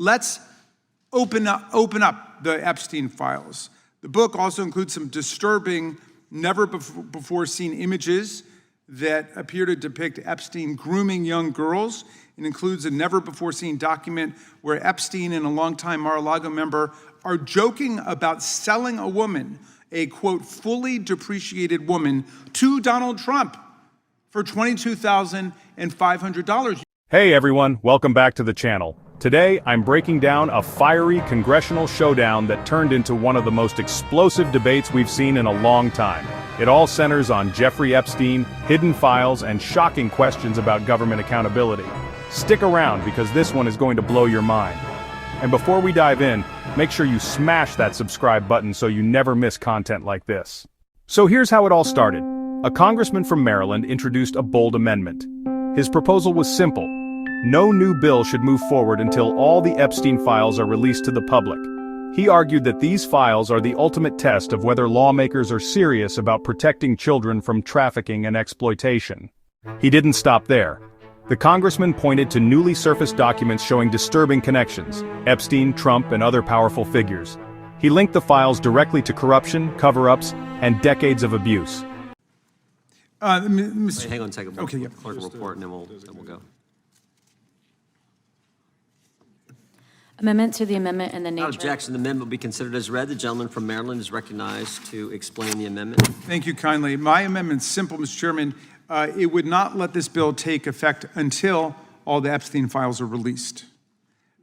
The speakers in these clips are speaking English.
Let's open up the Epstein files. The book also includes some disturbing, never-before-seen images that appear to depict Epstein grooming young girls. It includes a never-before-seen document where Epstein and a longtime Mar-a-Lago member are joking about selling a woman, a, quote, fully depreciated woman, to Donald Trump for $22,500. Hey everyone, welcome back to the channel. Today, I'm breaking down a fiery congressional showdown that turned into one of the most explosive debates we've seen in a long time. It all centers on Jeffrey Epstein, hidden files, and shocking questions about government accountability. Stick around because this one is going to blow your mind. And before we dive in, make sure you smash that subscribe button so you never miss content like this. So here's how it all started. A congressman from Maryland introduced a bold amendment. His proposal was simple. No new bill should move forward until all the Epstein files are released to the public. He argued that these files are the ultimate test of whether lawmakers are serious about protecting children from trafficking and exploitation. He didn't stop there. The congressman pointed to newly surfaced documents showing disturbing connections, Epstein, Trump, and other powerful figures. He linked the files directly to corruption, cover-ups, and decades of abuse. Wait, hang on a second. Okay, yeah. Clerk will report, and then we'll go. Amendment to the amendment and the nature. Without objection, the amendment will be considered as read. The gentleman from Maryland is recognized to explain the amendment. Thank you kindly. My amendment's simple, Mr. Chairman. It would not let this bill take effect until all the Epstein files are released.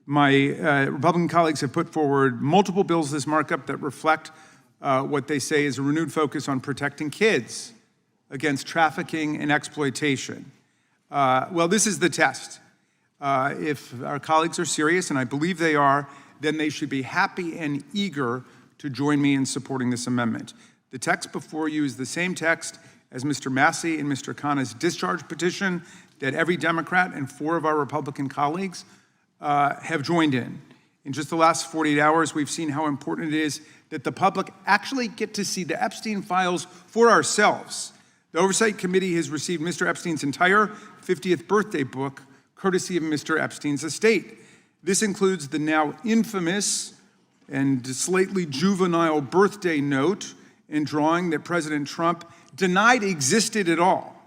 My Republican colleagues have put forward multiple bills this markup that reflect what they say is a renewed focus on protecting kids against trafficking and exploitation. Well, this is the test. If our colleagues are serious, and I believe they are, then they should be happy and eager to join me in supporting this amendment. The text before you is the same text as Mr. Massey and Mr. Khanna's discharge petition that every Democrat and 4 of our Republican colleagues have joined in. In just the last 48 hours, we've seen how important it is that the public actually get to see the Epstein files for ourselves. The Oversight Committee has received Mr. Epstein's entire 50th birthday book, courtesy of Mr. Epstein's estate. This includes the now infamous and slightly juvenile birthday note and drawing that President Trump denied existed at all.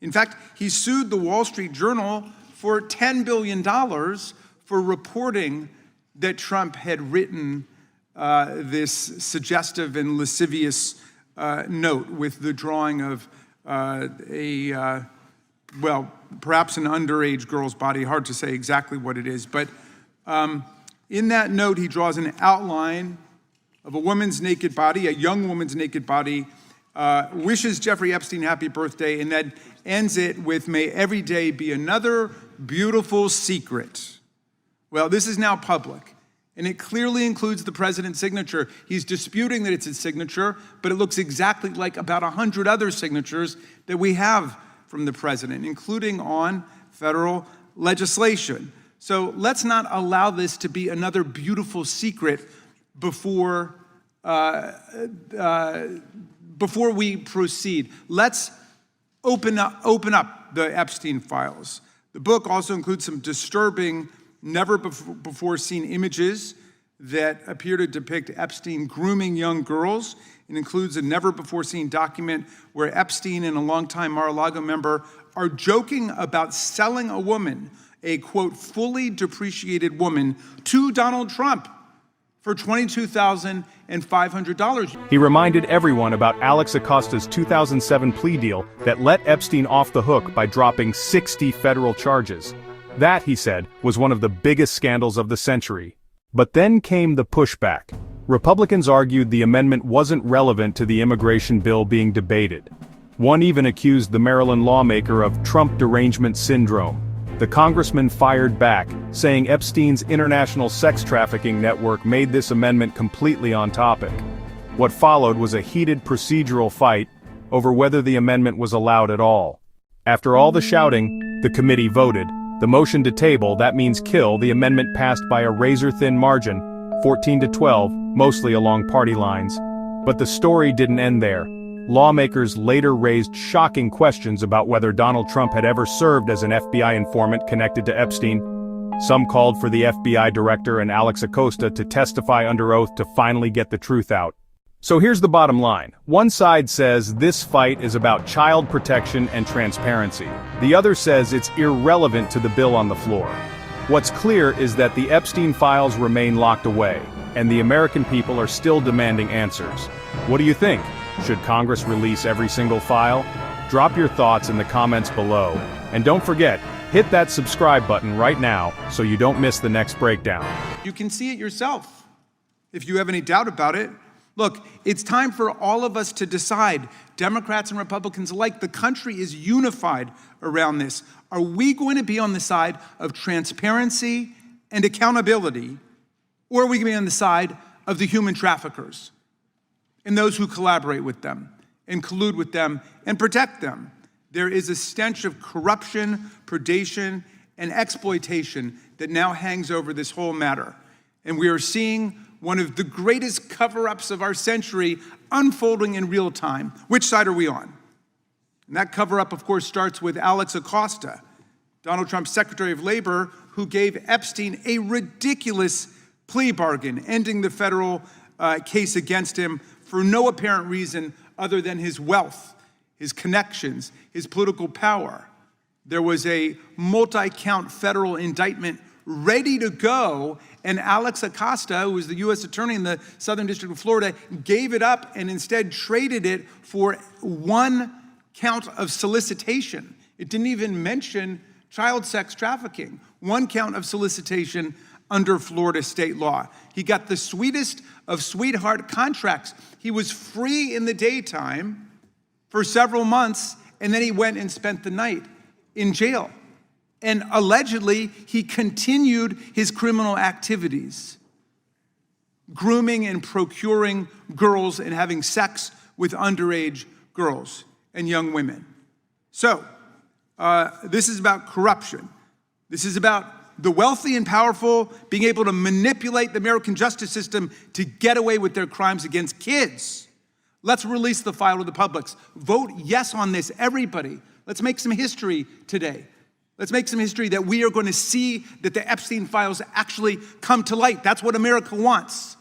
In fact, he sued the Wall Street Journal for $10 billion for reporting that Trump had written this suggestive and lascivious note with the drawing of well, perhaps an underage girl's body, hard to say exactly what it is, but in that note he draws an outline of a woman's naked body, a young woman's naked body, wishes Jeffrey Epstein happy birthday, and then ends it with, "May every day be another beautiful secret." Well, this is now public, and it clearly includes the president's signature. He's disputing that it's his signature, but it looks exactly like about 100 other signatures that we have from the president, including on federal legislation. So let's not allow this to be another beautiful secret before we proceed. Let's open up the Epstein files. The book also includes some disturbing, never-before-seen images that appear to depict Epstein grooming young girls. It includes a never-before-seen document where Epstein and a longtime Mar-a-Lago member are joking about selling a woman, a, quote, fully depreciated woman, to Donald Trump for $22,500. He reminded everyone about Alex Acosta's 2007 plea deal that let Epstein off the hook by dropping 60 federal charges. That, he said, was one of the biggest scandals of the century. But then came the pushback. Republicans argued the amendment wasn't relevant to the immigration bill being debated. One even accused the Maryland lawmaker of Trump derangement syndrome. The congressman fired back, saying Epstein's international sex trafficking network made this amendment completely on topic. What followed was a heated procedural fight over whether the amendment was allowed at all. After all the shouting, the committee voted. The motion to table, that means kill, the amendment passed by a razor-thin margin, 14-12, mostly along party lines. But the story didn't end there. Lawmakers later raised shocking questions about whether Donald Trump had ever served as an FBI informant connected to Epstein. Some called for the FBI director and Alex Acosta to testify under oath to finally get the truth out. So here's the bottom line. One side says this fight is about child protection and transparency. The other says it's irrelevant to the bill on the floor. What's clear is that the Epstein files remain locked away, and the American people are still demanding answers. What do you think? Should Congress release every single file? Drop your thoughts in the comments below. And don't forget, hit that subscribe button right now so you don't miss the next breakdown. You can see it yourself if you have any doubt about it. Look, it's time for all of us to decide, Democrats and Republicans alike. The country is unified around this. Are we going to be on the side of transparency and accountability, or are we going to be on the side of the human traffickers and those who collaborate with them and collude with them and protect them? There is a stench of corruption, predation, and exploitation that now hangs over this whole matter. And we are seeing one of the greatest cover-ups of our century unfolding in real time. Which side are we on? And that cover-up, of course, starts with Alex Acosta, Donald Trump's Secretary of Labor, who gave Epstein a ridiculous plea bargain, ending the federal case against him for no apparent reason other than his wealth, his connections, his political power. There was a multi-count federal indictment ready to go, and Alex Acosta, who was the U.S. attorney in the Southern District of Florida, gave it up and instead traded it for one count of solicitation. It didn't even mention child sex trafficking. One count of solicitation under Florida state law. He got the sweetest of sweetheart contracts. He was free in the daytime for several months, and then he went and spent the night in jail. And allegedly, he continued his criminal activities, grooming and procuring girls and having sex with underage girls and young women. So, this is about corruption. This is about the wealthy and powerful being able to manipulate the American justice system to get away with their crimes against kids. Let's release the file to the public. Vote yes on this, everybody. Let's make some history today. Let's make some history that we are going to see that the Epstein files actually come to light. That's what America wants.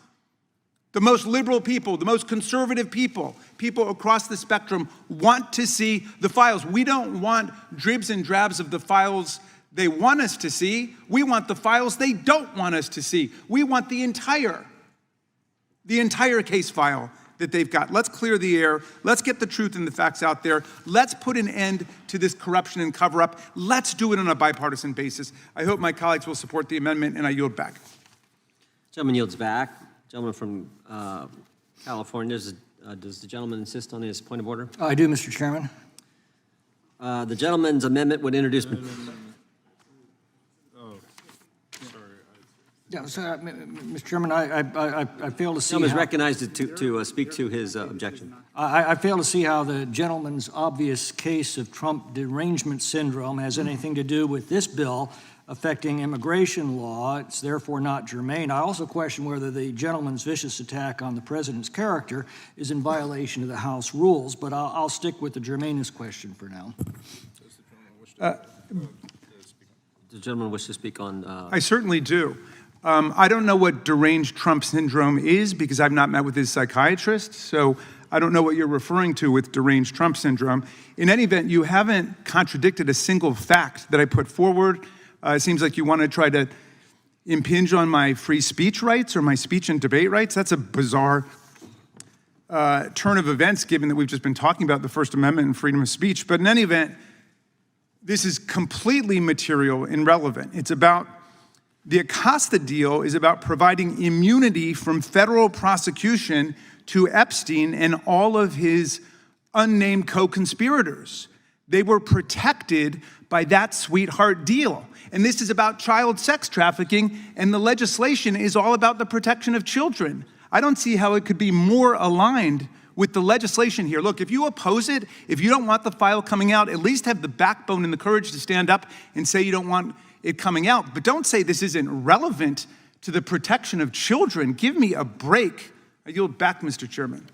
The most liberal people, the most conservative people, people across the spectrum want to see the files. We don't want dribs and drabs of the files they want us to see. We want the files they don't want us to see. We want the entire case file that they've got. Let's clear the air. Let's get the truth and the facts out there. Let's put an end to this corruption and cover-up. Let's do it on a bipartisan basis. I hope my colleagues will support the amendment, and I yield back. Gentleman yields back. Gentleman from California, does the gentleman insist on his point of order? I do, Mr. Chairman. The gentleman's amendment would introduce... Yeah, so, Mr. Chairman, I fail to see Gentleman is how, recognized to speak to his objection. I fail to see how the gentleman's obvious case of Trump derangement syndrome has anything to do with this bill affecting immigration law. It's therefore not germane. I also question whether the gentleman's vicious attack on the president's character is in violation of the House rules, but I'll stick with the germaneness question for now. Does the gentleman wish to speak on... I certainly do. I don't know what deranged Trump syndrome is because I've not met with his psychiatrist, so I don't know what you're referring to with deranged Trump syndrome. In any event, you haven't contradicted a single fact that I put forward. It seems like you want to try to impinge on my free speech rights or my speech and debate rights. That's a bizarre turn of events, given that we've just been talking about the First Amendment and freedom of speech. But in any event, this is completely material and relevant. It's about the Acosta deal is about providing immunity from federal prosecution to Epstein and all of his unnamed co-conspirators. They were protected by that sweetheart deal. And this is about child sex trafficking, and the legislation is all about the protection of children. I don't see how it could be more aligned with the legislation here. Look, if you oppose it, if you don't want the file coming out, at least have the backbone and the courage to stand up and say you don't want it coming out. But don't say this isn't relevant to the protection of children. Give me a break. I yield back, Mr. Chairman.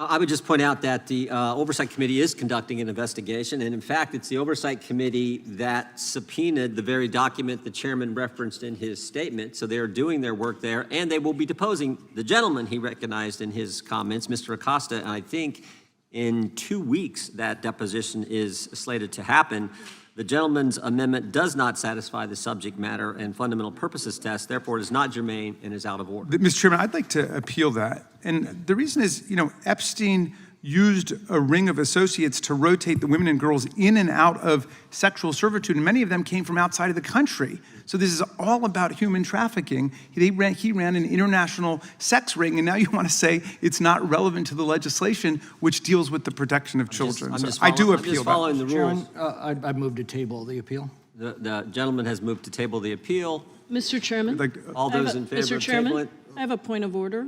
I would just point out that the Oversight Committee is conducting an investigation, and in fact, it's the Oversight Committee that subpoenaed the very document the chairman referenced in his statement, so they are doing their work there, and they will be deposing the gentleman he recognized in his comments, Mr. Acosta, and I think in 2 weeks that deposition is slated to happen. The gentleman's amendment does not satisfy the subject matter and fundamental purposes test, therefore it is not germane and is out of order. Mr. Chairman, I'd like to appeal that. And the reason is, Epstein used a ring of associates to rotate the women and girls in and out of sexual servitude, and many of them came from outside of the country. So this is all about human trafficking. He ran an international sex ring, and now you want to say it's not relevant to the legislation which deals with the protection of children. I do appeal I'm just following the rules. Chairman, I move to table the appeal. The gentleman has moved to table the appeal. Mr. Chairman? All those in favor Mr. of Chairman, tabling? I have a point of order.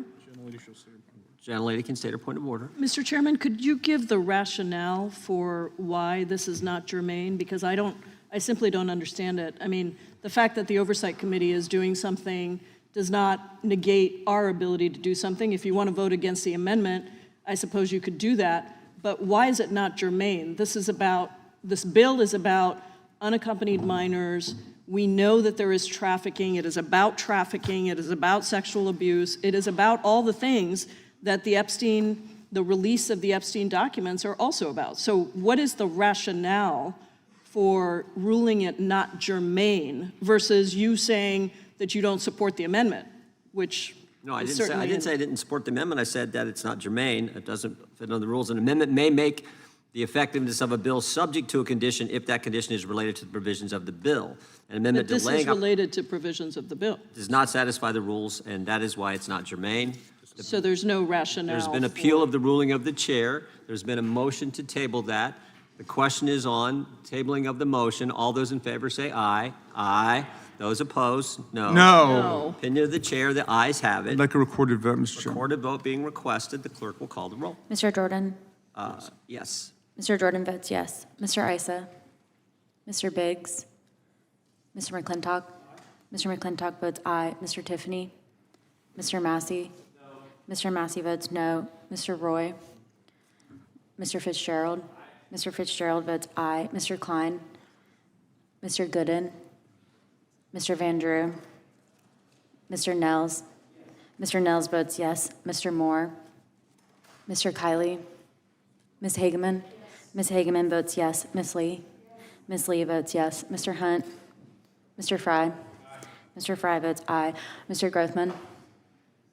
Gentlelady can state her point of order. Mr. Chairman, could you give the rationale for why this is not germane? Because I simply don't understand it. I mean, the fact that the Oversight Committee is doing something does not negate our ability to do something. If you want to vote against the amendment, I suppose you could do that. But why is it not germane? This bill is about unaccompanied minors. We know that there is trafficking. It is about trafficking. It is about sexual abuse. It is about all the things that the release of the Epstein documents are also about. So what is the rationale for ruling it not germane versus you saying that you don't support the amendment, which No, I is didn't certainly say I didn't support the amendment. I said that it's not germane. It doesn't fit under the rules. An amendment may make the effectiveness of a bill subject to a condition if that condition is related to the provisions of the bill. An amendment But this is delaying related to provisions of the bill. does not satisfy the rules, and that is why it's not germane. So there's no rationale. There's been appeal of the ruling of the chair. There's been a motion to table that. The question is on tabling of the motion. All those in favor say aye. Aye. Those opposed, no. No. Opinion of the chair, the ayes have it. I'd like a recorded vote, Mr. Chairman. Recorded vote being requested. The clerk will call the roll. Mr. Jordan? Yes. Mr. Jordan votes yes. Mr. Issa? Mr. Biggs? Mr. McClintock? Mr. McClintock votes aye. Mr. Tiffany? Mr. Massey? Mr. Massey votes no. Mr. Roy? Mr. Fitzgerald? Mr. Fitzgerald votes aye. Mr. Klein? Mr. Gooden? Mr. Van Drew? Mr. Nels? Mr. Nels votes yes. Mr. Moore? Mr. Kiley? Ms. Hageman? Ms. Hageman votes yes. Ms. Lee? Ms. Lee votes yes. Mr. Hunt? Mr. Fry? Mr. Fry votes aye. Mr. Grothman?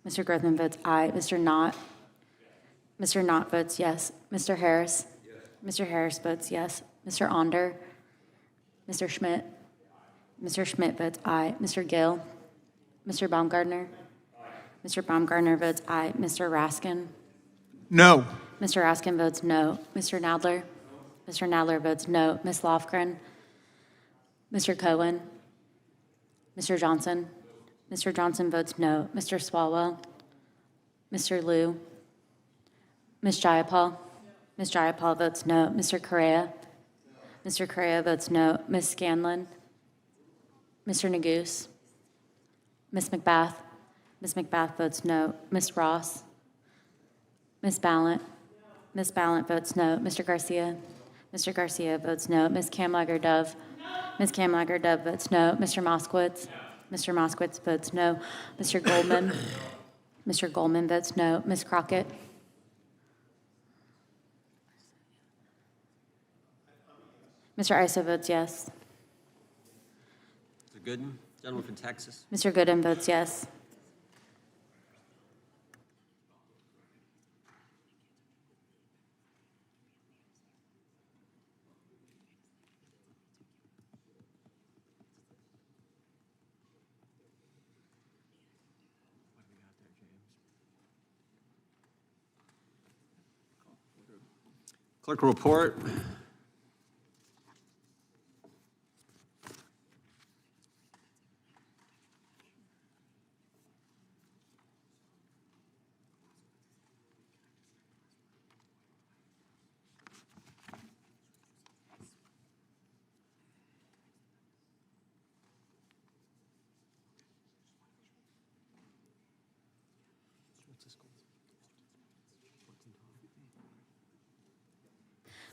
Mr. Grothman votes aye. Mr. Knott? Mr. Knott votes yes. Mr. Harris? Mr. Harris votes yes. Mr. Onder? Mr. Schmidt? Mr. Schmidt votes aye. Mr. Gill? Mr. Baumgartner? Mr. Baumgartner votes aye. Mr. Raskin? No. Mr. Raskin votes no. Mr. Nadler? Mr. Nadler votes no. Ms. Lofgren? Mr. Cohen? Mr. Johnson? Mr. Johnson votes no. Mr. Swalwell? Mr. Liu? Ms. Jayapal? Ms. Jayapal votes no. Mr. Correa? Mr. Correa votes no. Ms. Scanlon? Mr. Neguse? Ms. McBath? Ms. McBath votes no. Ms. Ross? Ms. Ballant? Ms. Ballant votes no. Mr. Garcia? Mr. Garcia votes no. Ms. Kamlager-Dove? Ms. Kamlager-Dove votes no. Mr. Moskowitz? Mr. Moskowitz votes no. Mr. Goldman? Mr. Goldman votes no. Ms. Crockett? Mr. Issa votes yes. Mr. Gooden, gentleman from Texas. Mr. Gooden votes yes. Clerk will report.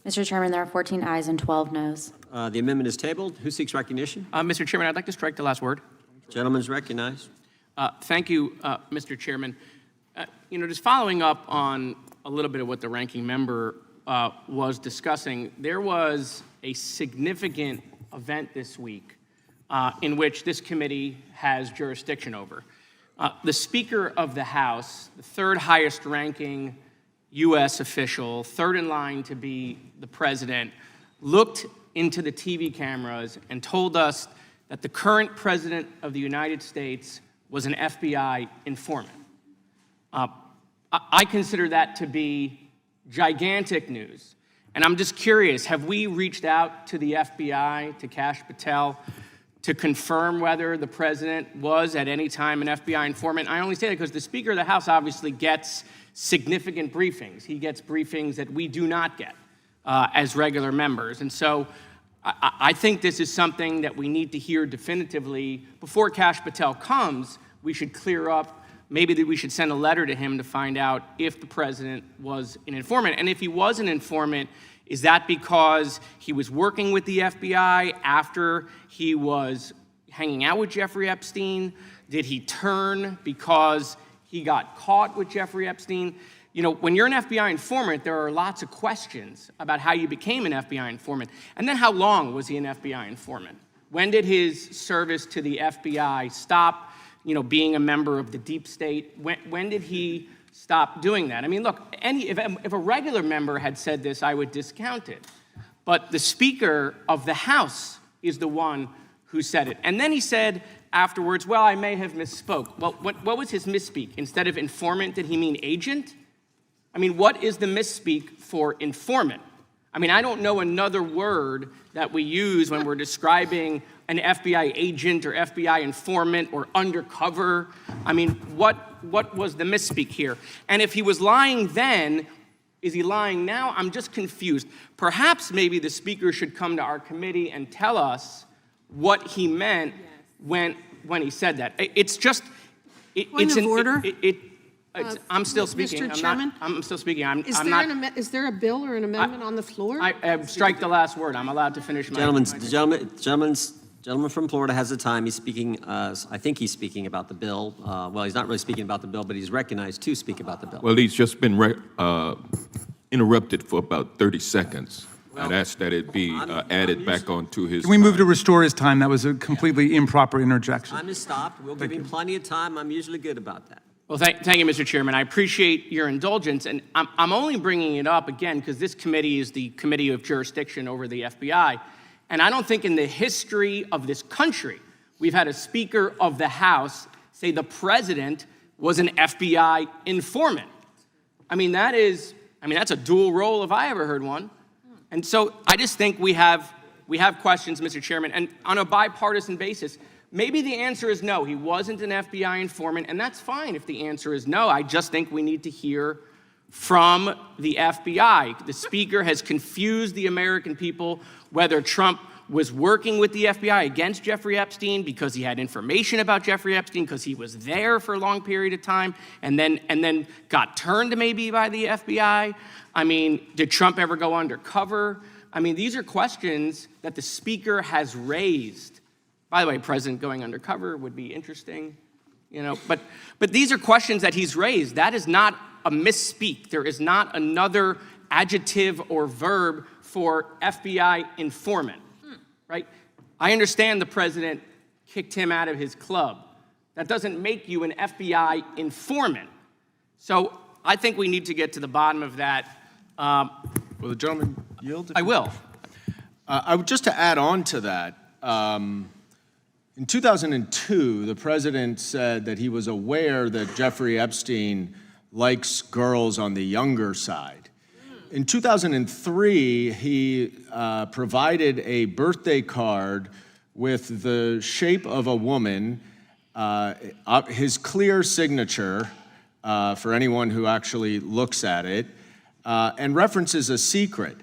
Mr. Chairman, there are 14 ayes and 12 noes. The amendment is tabled. Who seeks recognition? Mr. Chairman, I'd like to strike the last word. Gentleman's recognized. Thank you, Mr. Chairman. Just following up on a little bit of what the ranking member was discussing, there was a significant event this week in which this committee has jurisdiction over. The Speaker of the House, the third highest ranking U.S. official, third in line to be the president, looked into the TV cameras and told us that the current president of the United States was an FBI informant. I consider that to be gigantic news. And I'm just curious, have we reached out to the FBI, to Kash Patel, to confirm whether the president was at any time an FBI informant? I only say that because the Speaker of the House obviously gets significant briefings. He gets briefings that we do not get as regular members. And so I think this is something that we need to hear definitively. Before Kash Patel comes, we should clear up, maybe that we should send a letter to him to find out if the president was an informant. And if he was an informant, is that because he was working with the FBI after he was hanging out with Jeffrey Epstein? Did he turn because he got caught with Jeffrey Epstein? When you're an FBI informant, there are lots of questions about how you became an FBI informant. And then how long was he an FBI informant? When did his service to the FBI stop, being a member of the deep state? When did he stop doing that? I mean, look, if a regular member had said this, I would discount it. But the Speaker of the House is the one who said it. And then he said afterwards, well, I may have misspoke. Well, what was his misspeak? Instead of informant, did he mean agent? I mean, what is the misspeak for informant? I mean, I don't know another word that we use when we're describing an FBI agent or FBI informant or undercover. I mean, what was the misspeak here? And if he was lying then, is he lying now? I'm just confused. Perhaps maybe the Speaker should come to our committee and tell us what he meant when he said that. It's just... Point of order? I'm still speaking. Mr. Chairman? I'm still speaking. Is there a bill or an amendment on the floor? I strike the last word. I'm allowed to finish my... Gentleman from Florida has the time. He's speaking, I think he's speaking about the bill. Well, he's not really speaking about the bill, but he's recognized to speak about the bill. Well, he's just been interrupted for about 30 seconds. I'd ask that it be added back onto his... Can we move to restore his time? That was a completely improper interjection. Time is stopped. We'll give him plenty of time. I'm usually good about that. Well, thank you, Mr. Chairman. I appreciate your indulgence, and I'm only bringing it up again because this committee is the committee of jurisdiction over the FBI, and I don't think in the history of this country we've had a Speaker of the House say the president was an FBI informant. That's a dual role if I ever heard one. And so I just think we have questions, Mr. Chairman, and on a bipartisan basis. Maybe the answer is no, he wasn't an FBI informant, and that's fine if the answer is no. I just think we need to hear from the FBI. The Speaker has confused the American people whether Trump was working with the FBI against Jeffrey Epstein because he had information about Jeffrey Epstein, because he was there for a long period of time, and then got turned maybe by the FBI. I mean, did Trump ever go undercover? I mean, these are questions that the Speaker has raised. By the way, President going undercover would be interesting, but these are questions that he's raised. That is not a misspeak. There is not another adjective or verb for FBI informant, right? I understand the president kicked him out of his club. That doesn't make you an FBI informant. So I think we need to get to the bottom of that. Will the gentleman yield? I will. Just to add on to that, in 2002, the president said that he was aware that Jeffrey Epstein likes girls on the younger side. In 2003, he provided a birthday card with the shape of a woman, his clear signature for anyone who actually looks at it, and references a secret.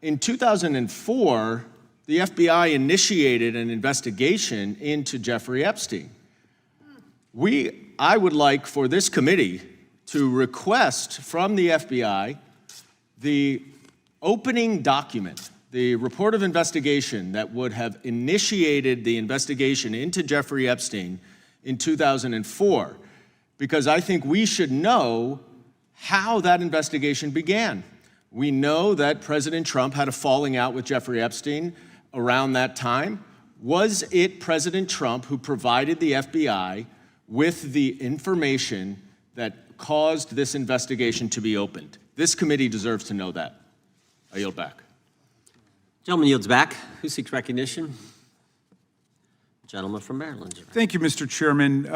In 2004, the FBI initiated an investigation into Jeffrey Epstein. I would like for this committee to request from the FBI the opening document, the report of investigation that would have initiated the investigation into Jeffrey Epstein in 2004, because I think we should know how that investigation began. We know that President Trump had a falling out with Jeffrey Epstein around that time. Was it President Trump who provided the FBI with the information that caused this investigation to be opened? This committee deserves to know that. I yield back. Gentleman yields back. Who seeks recognition? Gentleman from Maryland. Thank you, Mr. Chairman.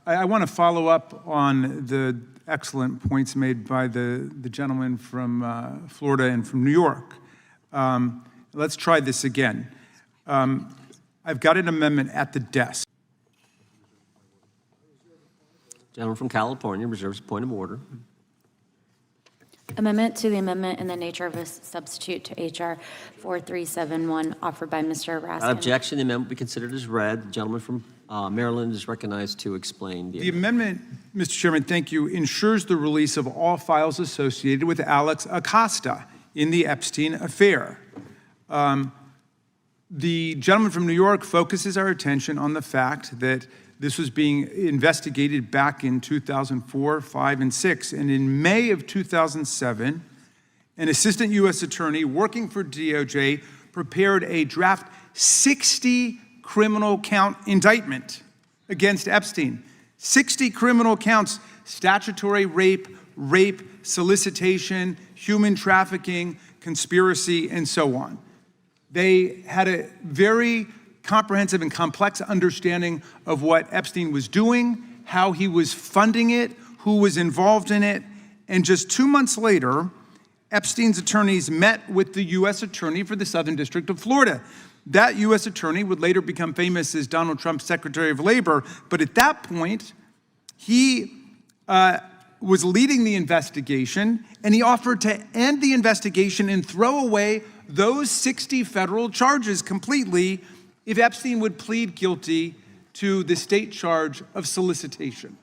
I want to follow up on the excellent points made by the gentleman from Florida and from New York. Let's try this again. I've got an amendment at the desk. Gentleman from California reserves a point of order. Amendment to the amendment in the nature of a substitute to H.R. 4371 offered by Mr. Raskin. Without objection, the amendment will be considered as read. The gentleman from Maryland is recognized to explain the amendment. Mr. Chairman, thank you, ensures the release of all files associated with Alex Acosta in the Epstein affair. The gentleman from New York focuses our attention on the fact that this was being investigated back in 2004, 5, and 6. And in May of 2007, an assistant U.S. attorney working for DOJ prepared a draft 60 criminal count indictment against Epstein. 60 criminal counts: statutory rape, solicitation, human trafficking, conspiracy, and so on. They had a very comprehensive and complex understanding of what Epstein was doing, how he was funding it, who was involved in it. And just 2 months later, Epstein's attorneys met with the U.S. Attorney for the Southern District of Florida. That U.S. Attorney would later become famous as Donald Trump's Secretary of Labor. But at that point, he was leading the investigation, and he offered to end the investigation and throw away those 60 federal charges completely if Epstein would plead guilty to the state charge of solicitation.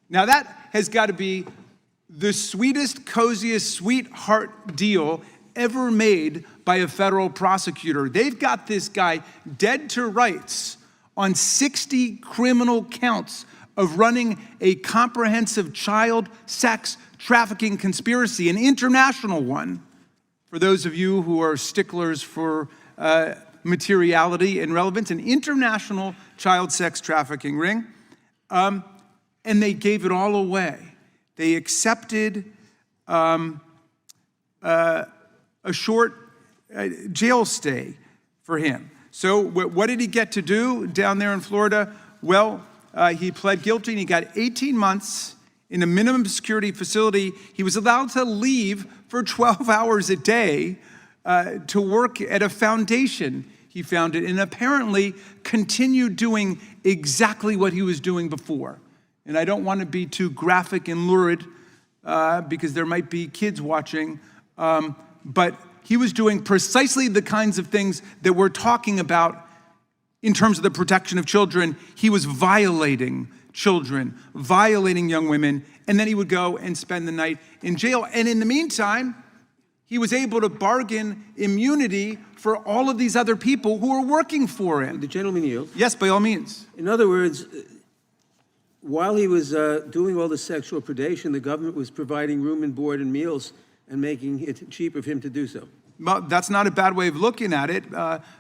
Now that has got to be the sweetest, coziest, sweetheart deal ever made by a federal prosecutor. They've got this guy dead to rights on 60 criminal counts of running a comprehensive child sex trafficking conspiracy, an international one. For those of you who are sticklers for materiality and relevance, an international child sex trafficking ring, and they gave it all away. They accepted a short jail stay for him. So what did he get to do down there in Florida? Well, he pled guilty and he got 18 months in a minimum security facility. He was allowed to leave for 12 hours a day to work at a foundation he founded, and apparently continued doing exactly what he was doing before. And I don't want to be too graphic and lurid because there might be kids watching, but he was doing precisely the kinds of things that we're talking about in terms of the protection of children. He was violating children, violating young women, and then he would go and spend the night in jail. And in the meantime, he was able to bargain immunity for all of these other people who were working for him. The gentleman yield. Yes, by all means. In other words, while he was doing all the sexual predation, the government was providing room and board and meals and making it cheaper for him to do so. Well, that's not a bad way of looking at it,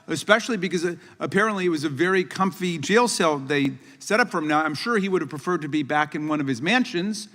especially because apparently it was a very comfy jail cell they set up for him. Now, I'm sure he would have preferred to be back in one of his mansions,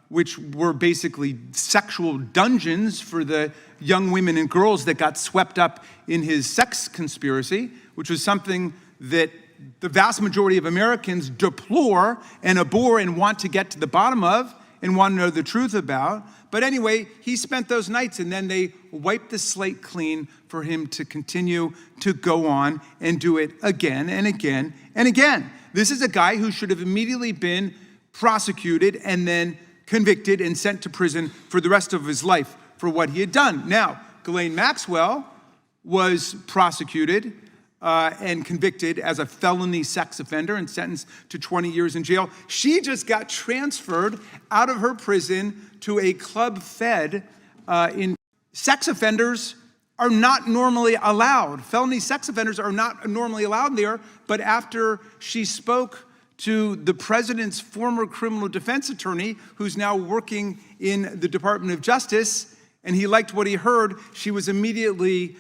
which were basically sexual dungeons for the young women and girls that got swept up in his sex conspiracy, which was something that the vast majority of Americans deplore and abhor and want to get to the bottom of and want to know the truth about. But anyway, he spent those nights, and then they wiped the slate clean for him to continue to go on and do it again and again and again. This is a guy who should have immediately been prosecuted and then convicted and sent to prison for the rest of his life for what he had done. Now, Ghislaine Maxwell was prosecuted and convicted as a felony sex offender and sentenced to 20 years in jail. She just got transferred out of her prison to a Club Fed in sex offenders are not normally allowed. Felony sex offenders are not normally allowed there, but after she spoke to the president's former criminal defense attorney, who's now working in the Department of Justice, and he liked what he heard, she was immediately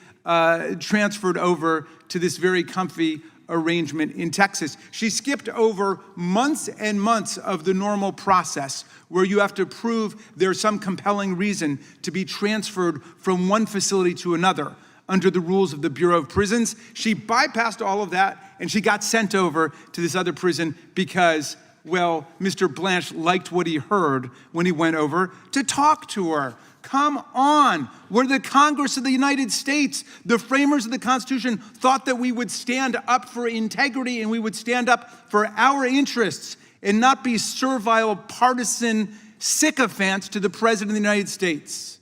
transferred over to this very comfy arrangement in Texas. She skipped over months and months of the normal process where you have to prove there's some compelling reason to be transferred from one facility to another under the rules of the Bureau of Prisons. She bypassed all of that and she got sent over to this other prison because, well, Mr. Blanche liked what he heard when he went over to talk to her. Come on. We're the Congress of the United States. The framers of the Constitution thought that we would stand up for integrity and we would stand up for our interests and not be servile partisan sycophants to the President of the United States.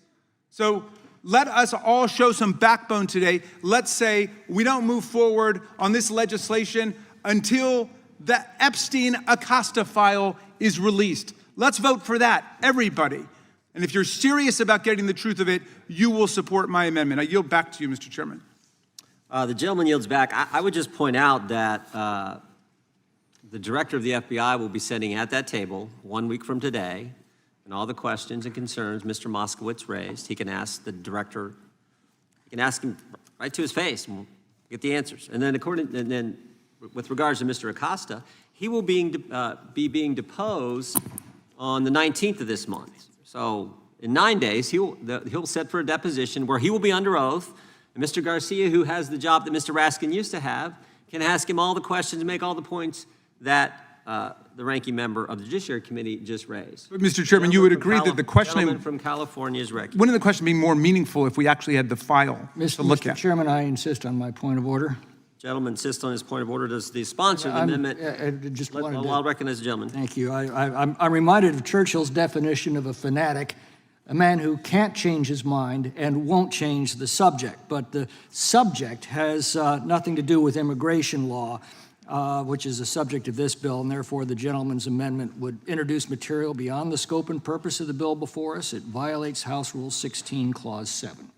So let us all show some backbone today. Let's say we don't move forward on this legislation until the Epstein-Acosta file is released. Let's vote for that, everybody. And if you're serious about getting the truth of it, you will support my amendment. I yield back to you, Mr. Chairman. The gentleman yields back. I would just point out that the director of the FBI will be sitting at that table 1 week from today, and all the questions and concerns Mr. Moskowitz raised, he can ask the director, he can ask him right to his face, and we'll get the answers. And then, with regards to Mr. Acosta, he will be being deposed on the 19th of this month. So in 9 days, he'll set for a deposition where he will be under oath. And Mr. Garcia, who has the job that Mr. Raskin used to have, can ask him all the questions and make all the points that the ranking member of the Judiciary Committee just raised. But Mr. Chairman, you would agree that the questioning... Gentleman from California is recognized. Wouldn't the question be more meaningful if we actually had the file to look at? Mr. Chairman, I insist on my point of order. Gentleman insists on his point of order. Does the sponsor of the amendment... I'll recognize the gentleman. Thank you. I'm reminded of Churchill's definition of a fanatic, a man who can't change his mind and won't change the subject. But the subject has nothing to do with immigration law, which is the subject of this bill, and therefore the gentleman's amendment would introduce material beyond the scope and purpose of the bill before us. It violates House Rule 16, Clause 7.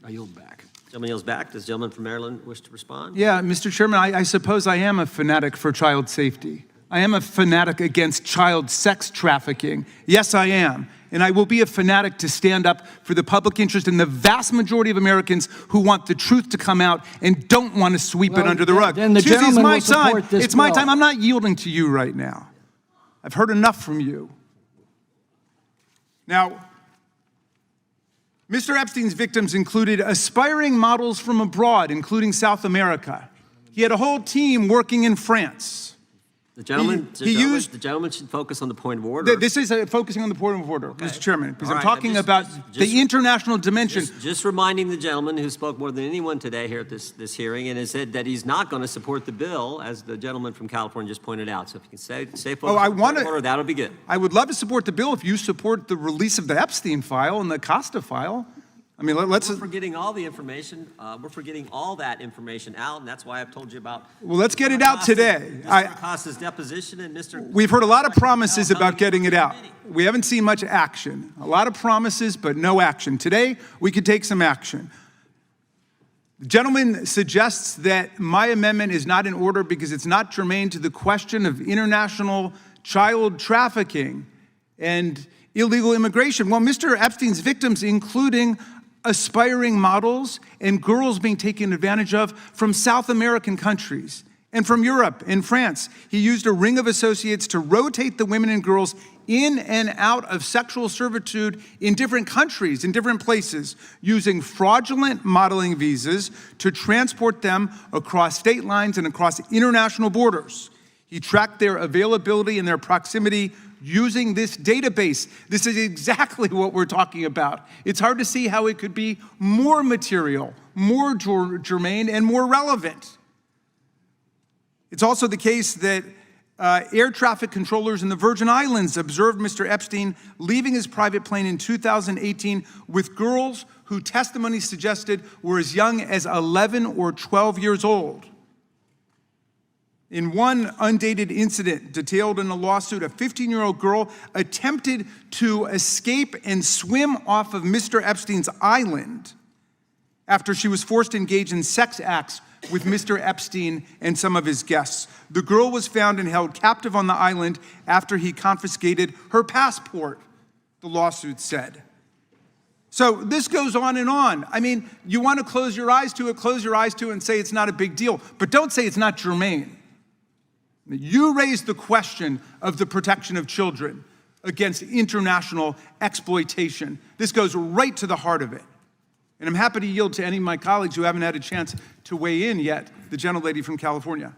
I yield back. Gentleman yields back. Does the gentleman from Maryland wish to respond? Yeah, Mr. Chairman, I suppose I am a fanatic for child safety. I am a fanatic against child sex trafficking. Yes, I am. And I will be a fanatic to stand up for the public interest and the vast majority of Americans who want the truth to come out and don't want to sweep it under the rug. Then the Susie, it's gentleman my will support time. this It's my bill. time. I'm not yielding to you right now. I've heard enough from you. Now, Mr. Epstein's victims included aspiring models from abroad, including South America. He had a whole team working in France. The gentleman should focus on the point of order. This is focusing on the point of order, Mr. Chairman, because All I'm right, talking about the international dimension. Just reminding the gentleman who spoke more than anyone today here at this hearing and has said that he's not going to support the bill, as the gentleman from California just pointed out. So if you can stay focused on the point of order, that'll be good. I would love to support the bill if you support the release of the Epstein file and the Acosta file. I mean, let's... We're forgetting all the information. We're forgetting all that information out, and that's why I've told you about... Well, let's get it out today. Mr. Acosta's deposition and Mr... We've heard a lot of promises about getting it out. We haven't seen much action. A lot of promises, but no action. Today, we could take some action. The gentleman suggests that my amendment is not in order because it's not germane to the question of international child trafficking and illegal immigration. Well, Mr. Epstein's victims, including aspiring models and girls being taken advantage of from South American countries and from Europe and France. He used a ring of associates to rotate the women and girls in and out of sexual servitude in different countries, in different places, using fraudulent modeling visas to transport them across state lines and across international borders. He tracked their availability and their proximity using this database. This is exactly what we're talking about. It's hard to see how it could be more material, more germane, and more relevant. It's also the case that air traffic controllers in the Virgin Islands observed Mr. Epstein leaving his private plane in 2018 with girls who testimony suggested were as young as 11 or 12 years old. In one undated incident detailed in a lawsuit, a 15-year-old girl attempted to escape and swim off of Mr. Epstein's island after she was forced to engage in sex acts with Mr. Epstein and some of his guests. The girl was found and held captive on the island after he confiscated her passport, the lawsuit said. So this goes on and on. I mean, you want to close your eyes to it and say it's not a big deal, but don't say it's not germane. You raised the question of the protection of children against international exploitation. This goes right to the heart of it. And I'm happy to yield to any of my colleagues who haven't had a chance to weigh in yet. The gentlelady from California.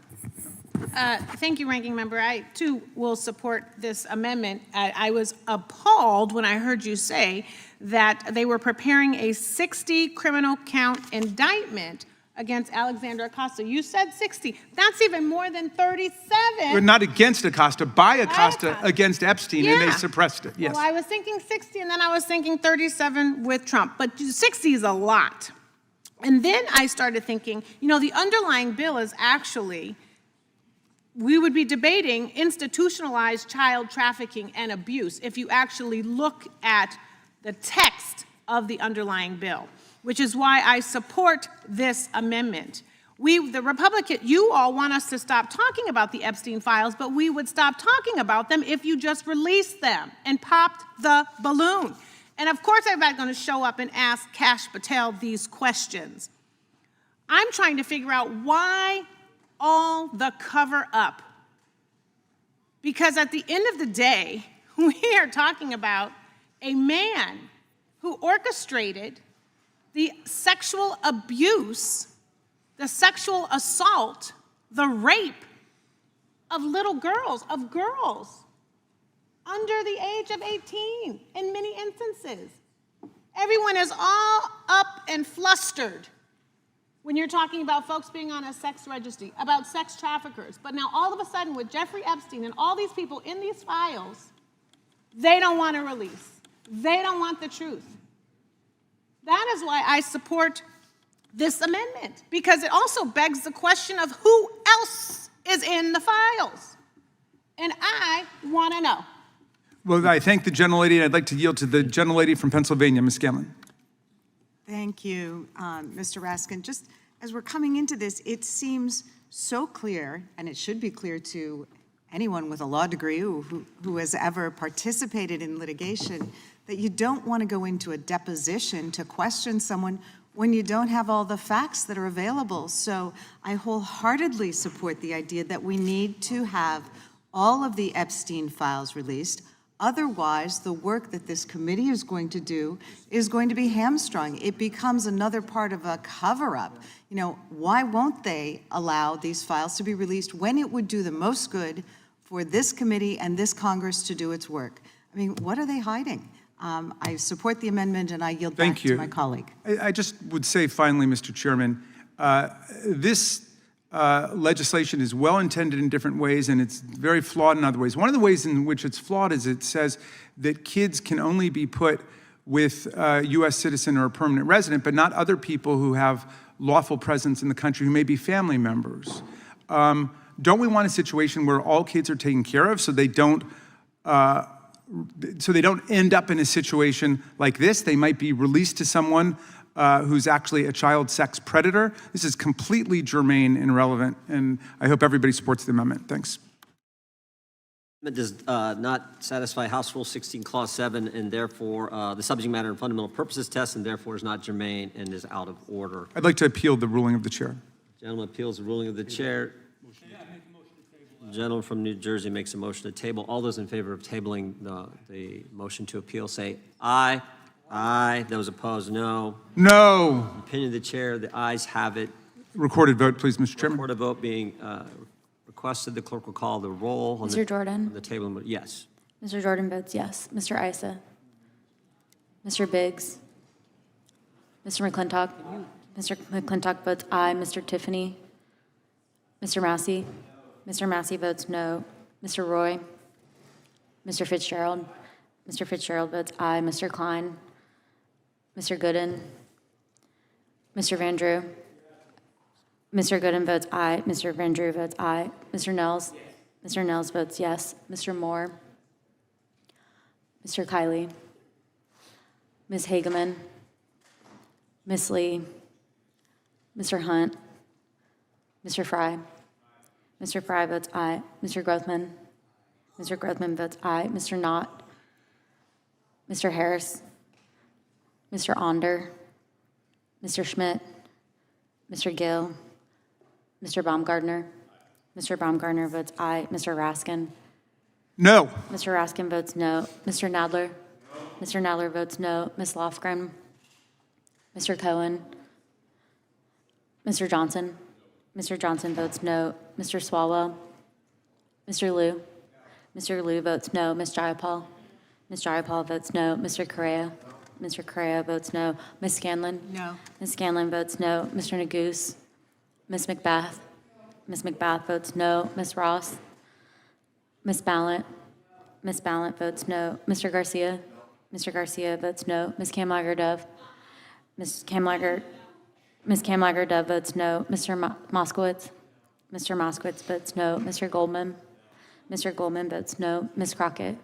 Thank you, Ranking Member. I, too, will support this amendment. I was appalled when I heard you say that they were preparing a 60 criminal count indictment against Alexandra Acosta. You said 60. That's even more than 37. But not against Acosta, by Acosta against Epstein, and they suppressed it. Yes. Well, I was thinking 60, and then I was thinking 37 with Trump. But 60 is a lot. And then I started thinking, you know, the underlying bill is actually, we would be debating institutionalized child trafficking and abuse if you actually look at the text of the underlying bill, which is why I support this amendment. The Republican, you all want us to stop talking about the Epstein files, but we would stop talking about them if you just released them and popped the balloon. And of course, everybody's going to show up and ask Kash Patel these questions. I'm trying to figure out why all the cover up. Because at the end of the day, we are talking about a man who orchestrated the sexual abuse, the sexual assault, the rape of little girls, of girls under the age of 18 in many instances. Everyone is all up and flustered when you're talking about folks being on a sex registry, about sex traffickers. But now all of a sudden with Jeffrey Epstein and all these people in these files, they don't want to release. They don't want the truth. That is why I support this amendment, because it also begs the question of who else is in the files. And I want to know. Well, I thank the gentlelady, and I'd like to yield to the gentlelady from Pennsylvania, Ms. Scanlon. Thank you, Mr. Raskin. Just as we're coming into this, it seems so clear, and it should be clear to anyone with a law degree who has ever participated in litigation, that you don't want to go into a deposition to question someone when you don't have all the facts that are available. So I wholeheartedly support the idea that we need to have all of the Epstein files released. Otherwise, the work that this committee is going to do is going to be hamstrung. It becomes another part of a cover-up. You know, why won't they allow these files to be released when it would do the most good for this committee and this Congress to do its work? I mean, what are they hiding? I support the amendment, and I yield back to my colleague. I just would say finally, Mr. Chairman, this legislation is well-intended in different ways, and it's very flawed in other ways. One of the ways in which it's flawed is it says that kids can only be put with a U.S. citizen or a permanent resident, but not other people who have lawful presence in the country who may be family members. Don't we want a situation where all kids are taken care of so they don't end up in a situation like this? They might be released to someone who's actually a child sex predator. This is completely germane and irrelevant, and I hope everybody supports the amendment. Thanks. It does not satisfy House Rule 16, Clause 7, and therefore the subject matter and fundamental purposes test, and therefore is not germane and is out of order. I'd like to appeal the ruling of the chair. Gentleman appeals the ruling of the chair. The gentleman from New Jersey makes a motion to table. All those in favor of tabling the motion to appeal say aye. Aye. Those opposed, no. No. Opinion of the chair, the ayes have it. Recorded vote, please, Mr. Chairman. Recorded vote being requested. The clerk will call the roll on Mr. Jordan? on the table. Yes. Mr. Jordan votes yes. Mr. Issa? Mr. Biggs? Mr. McClintock? Mr. McClintock votes aye. Mr. Tiffany? Mr. Massey? Mr. Massey votes no. Mr. Roy? Mr. Fitzgerald? Mr. Fitzgerald votes aye. Mr. Klein? Mr. Gooden? Mr. Van Drew? Mr. Gooden votes aye. Mr. Van Drew votes aye. Mr. Nels? Mr. Nels votes yes. Mr. Moore? Mr. Kiley? Ms. Hageman? Ms. Lee? Mr. Hunt? Mr. Fry? Mr. Fry votes aye. Mr. Grothman? Mr. Grothman votes aye. Mr. Knott? Mr. Harris? Mr. Onder? Mr. Schmidt? Mr. Gill? Mr. Baumgartner? Mr. Baumgartner votes aye. Mr. Raskin? No. Mr. Raskin votes no. Mr. Nadler? Mr. Nadler votes no. Ms. Lofgren? Mr. Cohen? Mr. Johnson? Mr. Johnson votes no. Mr. Swalwell? Mr. Liu? Mr. Liu votes no. Ms. Jayapal? Ms. Jayapal votes no. Mr. Correa? Mr. Correa votes no. Ms. Scanlon? No. Ms. Scanlon votes no. Mr. Neguse? Ms. McBath? Ms. McBath votes no. Ms. Ross? Ms. Ballant? Ms. Ballant votes no. Mr. Garcia? Mr. Garcia votes no. Ms. Kamlager-Dove? Ms. Kamlager-Dove votes no. Mr. Moskowitz? Mr. Moskowitz votes no. Mr. Goldman? Mr. Goldman votes no. Ms. Crockett?